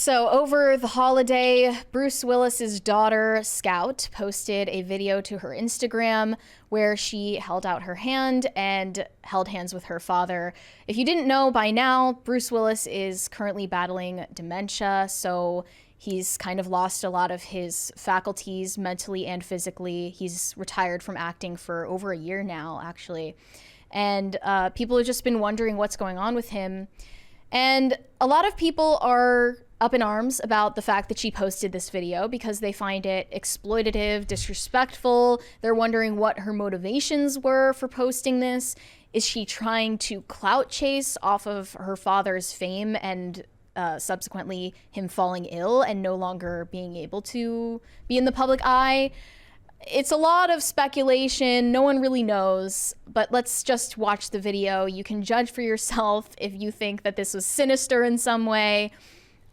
So over the holiday, Bruce Willis's daughter, Scout, posted a video to her Instagram where she held out her hand and held hands with her father. If you didn't know by now, Bruce Willis is currently battling dementia, so he's kind of lost a lot of his faculties mentally and physically. He's retired from acting for over a year now, actually. And people have just been wondering what's going on with him. And a lot of people are up in arms about the fact that she posted this video because they find it exploitative, disrespectful. They're wondering what her motivations were for posting this. Is she trying to clout chase off of her father's fame and subsequently him falling ill and no longer being able to be in the public eye? It's a lot of speculation. No one really knows, but let's just watch the video. You can judge for yourself if you think that this was sinister in some way.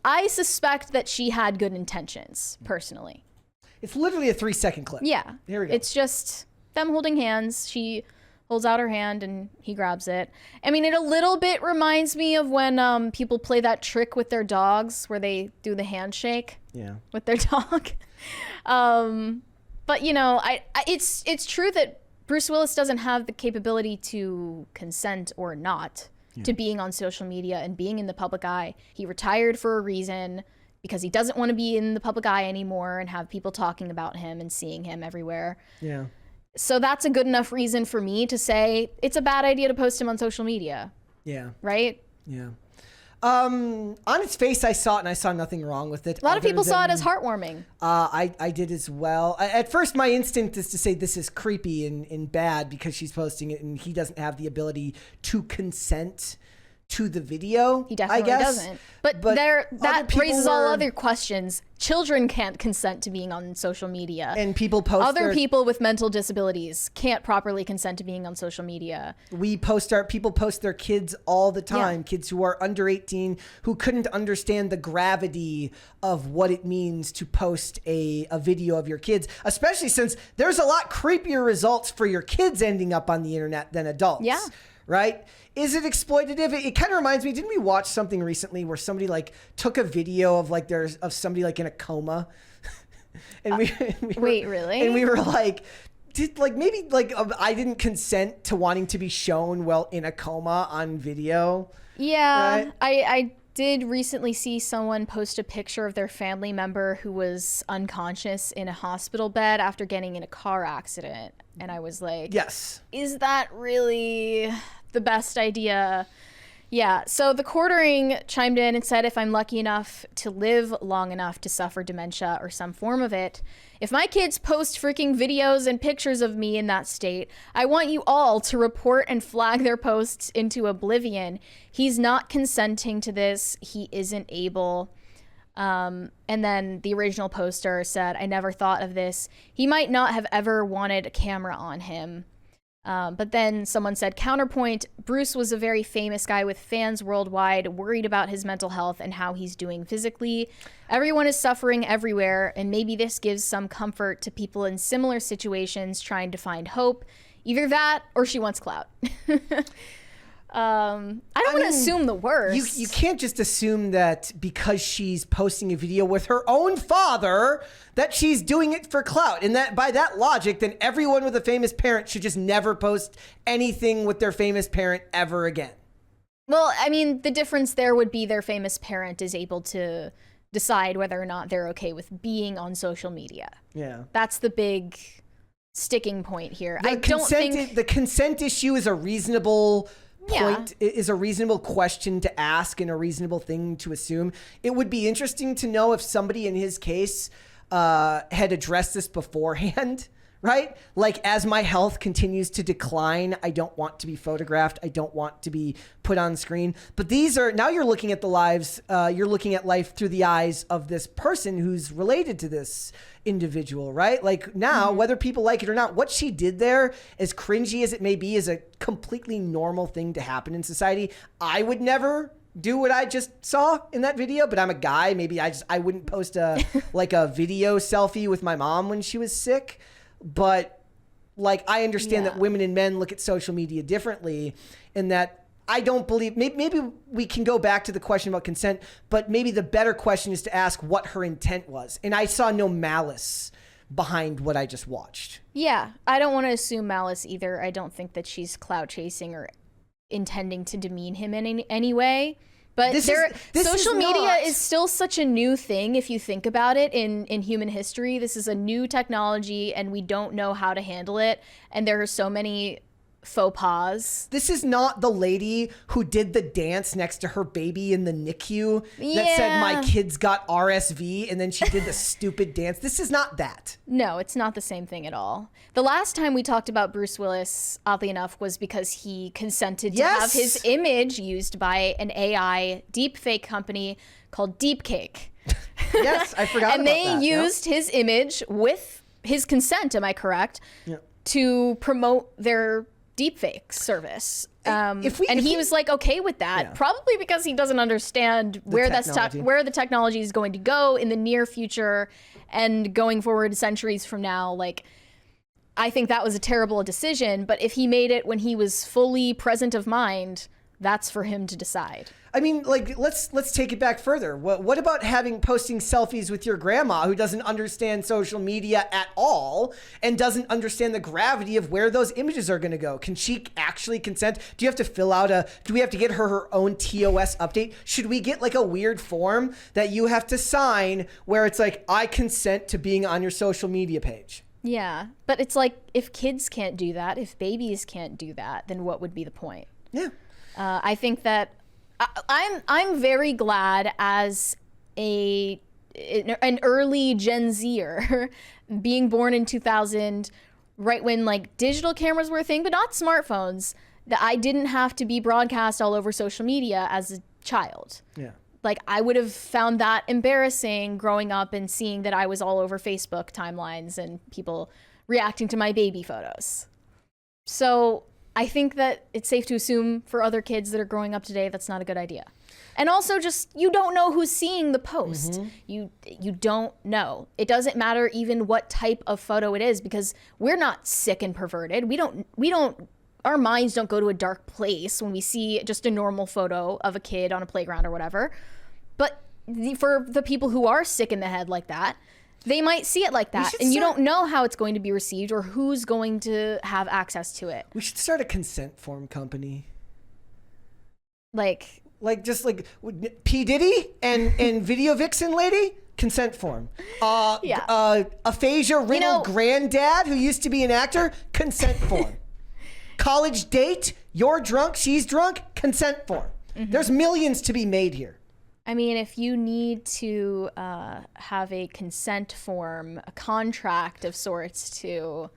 I suspect that she had good intentions, personally. It's literally a 3-second clip. Yeah. Here we go. It's just them holding hands. She holds out her hand and he grabs it. I mean, it a little bit reminds me of when people play that trick with their dogs where they do the handshake with their dog. But, you know, it's true that Bruce Willis doesn't have the capability to consent or not to being on social media and being in the public eye. He retired for a reason because he doesn't want to be in the public eye anymore and have people talking about him and seeing him everywhere. Yeah. So that's a good enough reason for me to say it's a bad idea to post him on social media. Yeah. Right? Yeah. On its face, I saw it and I saw nothing wrong with it. A lot of people saw it as heartwarming. I did as well. At first, my instinct is to say this is creepy and bad because she's posting it and he doesn't have the ability to consent to the video. He definitely doesn't. But that raises all other questions. Children can't consent to being on social media. And people post other people with mental disabilities can't properly consent to being on social media. People post their kids all the time. Kids who are under 18 who couldn't understand the gravity of what it means to post a video of your kids, especially since there's a lot creepier results for your kids ending up on the internet than adults. Yeah. Right? Is it exploitative? It kind of reminds me, didn't we watch something recently where somebody like took a video of like of somebody like in a coma? And wait, really? And we were like, I didn't consent to wanting to be shown while in a coma on video. Yeah. Right? I did recently see someone post a picture of their family member who was unconscious in a hospital bed after getting in a car accident. And I was like, yes, is that really the best idea? Yeah. So the quartering chimed in and said, if I'm lucky enough to live long enough to suffer dementia or some form of it, if my kids post freaking videos and pictures of me in that state, I want you all to report and flag their posts into oblivion. He's not consenting to this. He isn't able. And then the original poster said, I never thought of this. He might not have ever wanted a camera on him. But then someone said, counterpoint, Bruce was a very famous guy with fans worldwide, worried about his mental health and how he's doing physically. Everyone is suffering everywhere, and maybe this gives some comfort to people in similar situations trying to find hope. Either that or she wants clout. I don't want to assume the worst. You can't just assume that because she's posting a video with her own father that she's doing it for clout. And that by that logic, then everyone with a famous parent should just never post anything with their famous parent ever again. Well, I mean, the difference there would be their famous parent is able to decide whether or not they're okay with being on social media. Yeah. That's the big sticking point here. The consent issue is a reasonable point, is a reasonable question to ask and a reasonable thing to assume. It would be interesting to know if somebody in his case had addressed this beforehand, right? Like, as my health continues to decline, I don't want to be photographed. I don't want to be put on screen. But these are, now you're looking at you're looking at life through the eyes of this person who's related to this individual, right? Like now, whether people like it or not, what she did there, as cringy as it may be, is a completely normal thing to happen in society. I would never do what I just saw in that video, but I'm a guy. Maybe I wouldn't post a video selfie with my mom when she was sick. But like, I understand that women and men look at social media differently, and that I don't believe, maybe we can go back to the question about consent, but maybe the better question is to ask what her intent was. And I saw no malice behind what I just watched. Yeah, I don't want to assume malice either. I don't think that she's clout chasing or intending to demean him in any way. But social media is still such a new thing if you think about it in human history. This is a new technology and we don't know how to handle it. And there are so many faux pas. This is not the lady who did the dance next to her baby in the NICU that said, my kids got RSV, and then she did the stupid dance. This is not that. No, it's not the same thing at all. The last time we talked about Bruce Willis, oddly enough, was because he consented to have his image used by an AI deepfake company called Deepcake. Yes, I forgot and about that. And they used his image with his consent, am I correct, to promote their deepfake service. He was like okay with that, probably because he doesn't understand where the technology is going to go in the near future and going forward centuries from now. Like, I think that was a terrible decision, but if he made it when he was fully present of mind, that's for him to decide. I mean, like, let's take it back further. What about posting selfies with your grandma who doesn't understand social media at all and doesn't understand the gravity of where those images are going to go? Can she actually consent? Do you have to fill out do we have to get her own TOS update? Should we get like a weird form that you have to sign where it's like, I consent to being on your social media page? Yeah, but it's like, if kids can't do that, if babies can't do that, then what would be the point? Yeah. I think that I'm very glad as an early Gen Zer being born in 2000, right when like digital cameras were a thing, but not smartphones, that I didn't have to be broadcast all over social media as a child. Yeah. Like, I would have found that embarrassing growing up and seeing that I was all over Facebook timelines and people reacting to my baby photos. So I think that it's safe to assume for other kids that are growing up today, that's not a good idea. And also, just, you don't know who's seeing the post. You don't know. It doesn't matter even what type of photo it is, because we're not sick and perverted. Our minds don't go to a dark place when we see just a normal photo of a kid on a playground or whatever. But for the people who are sick in the head like that, they might see it like that, and you don't know how it's going to be received or who's going to have access to it. We should start a consent form company. Like just like P. Diddy and Video Vixen lady, consent form. Aphasia riddled granddad who used to be an actor, consent form. College date, you're drunk, she's drunk, consent form. There's millions to be made here. I mean, if you need to have a consent form, a contract of sorts to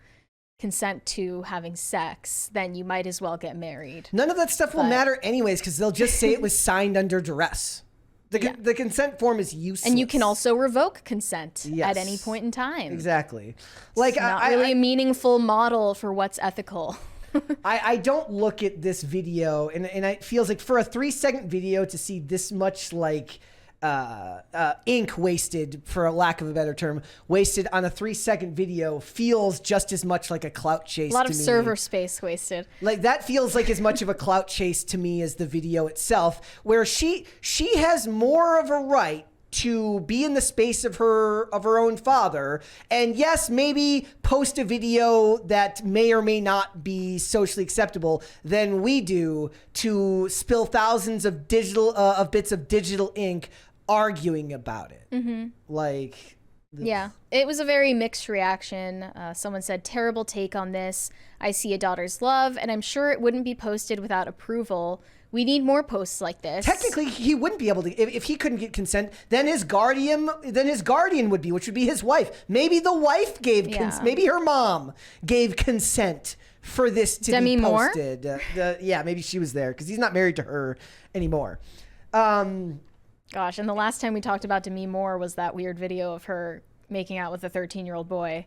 consent to having sex, then you might as well get married. None of that stuff will matter anyways, because they'll just say it was signed under duress. The consent form is useless. And you can also revoke consent at any point in time. Exactly. Like, it's not really a meaningful model for what's ethical. I don't look at this video, and it feels like for a 3-second video to see this much like ink wasted, for a lack of a better term, wasted on a 3-second video feels just as much like a clout chase to me. A lot of server space wasted. Like, that feels like as much of a clout chase to me as the video itself, where she has more of a right to be in the space of her own father, and yes, maybe post a video that may or may not be socially acceptable than we do to spill thousands of bits of digital ink arguing about it. Like, yeah, it was a very mixed reaction. Someone said, terrible take on this. I see a daughter's love, and I'm sure it wouldn't be posted without approval. We need more posts like this. Technically, he wouldn't be able to. If he couldn't get consent, then his guardian would be, which would be his wife. Maybe the wife gave consent. Maybe her mom gave consent for this to be posted. Maybe she was there, because he's not married to her anymore. Gosh, and the last time we talked about Demi Moore was that weird video of her making out with a 13-year-old boy.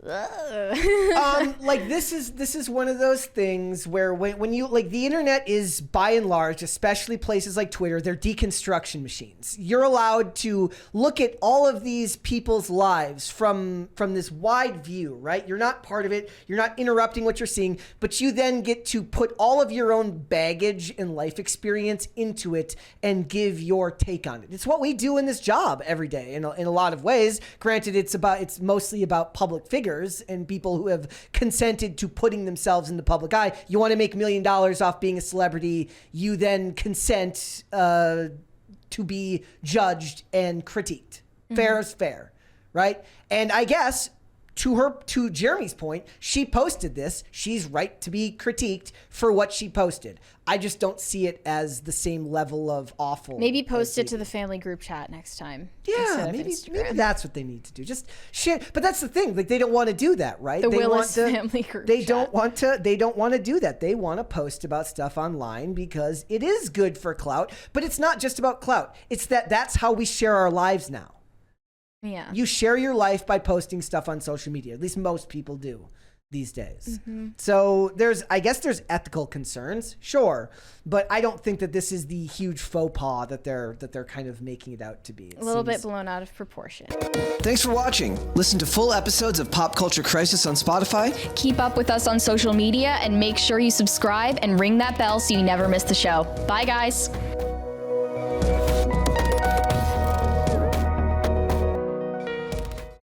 Like this is one of those things where when you like the internet is by and large, especially places like Twitter, they're deconstruction machines. You're allowed to look at all of these people's lives from this wide view, right? You're not part of it. You're not interrupting what you're seeing, but you then get to put all of your own baggage and life experience into it and give your take on it. It's what we do in this job every day in a lot of ways. Granted, it's mostly about public figures and people who have consented to putting themselves in the public eye. You want to make $1 million off being a celebrity, you then consent to be judged and critiqued. Fair is fair, right? And I guess to Jeremy's point, she posted this. She's right to be critiqued for what she posted. I just don't see it as the same level of awful. Maybe post it to the family group chat next time. Yeah, maybe that's what they need to do. Just share. But that's the thing. Like they don't want to do that, right? The Willis family group They chat. don't want to. They don't want to do that. They want to post about stuff online because it is good for clout. But it's not just about clout. It's that's how we share our lives now. Yeah. You share your life by posting stuff on social media. At least most people do these days. So I guess there's ethical concerns, sure, but I don't think that this is the huge faux pas that they're kind of making it out to be. A little bit blown out of proportion. Thanks for watching. Listen to full episodes of Pop Culture Crisis on Spotify. Keep up with us on social media and make sure you subscribe and ring that bell so you never miss the show. Bye, guys.